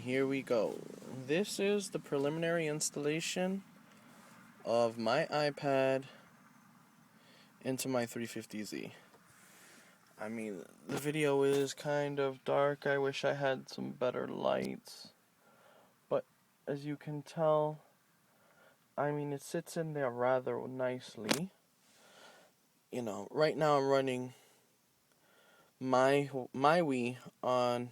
here we go. This is the preliminary installation of my iPad into my 350Z. I mean, the video is kind of dark. I wish I had some better lights. But as you can tell, I mean, it sits in there rather nicely. You know, right now I'm running my Wii on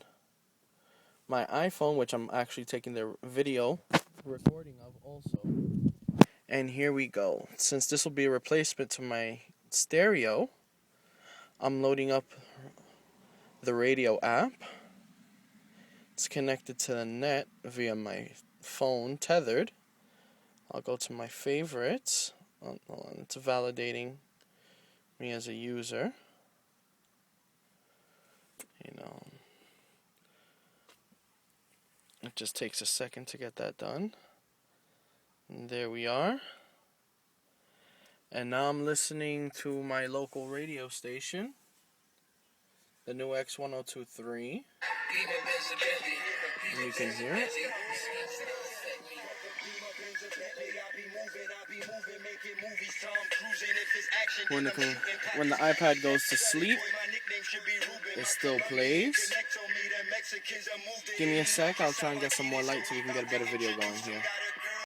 my iPhone, which I'm actually taking the video recording of also. And here we go. Since this will be a replacement to my stereo, I'm loading up the radio app. It's connected to the net via my phone, tethered. I'll go to my favorites. Hold on, it's validating me as a user. You know, it just takes a second to get that done. And there we are. And now I'm listening to my local radio station, the new X1023. And you can hear it. When the iPad goes to sleep, it still plays. Give me a sec, I'll try and get some more light so we can get a better video going here.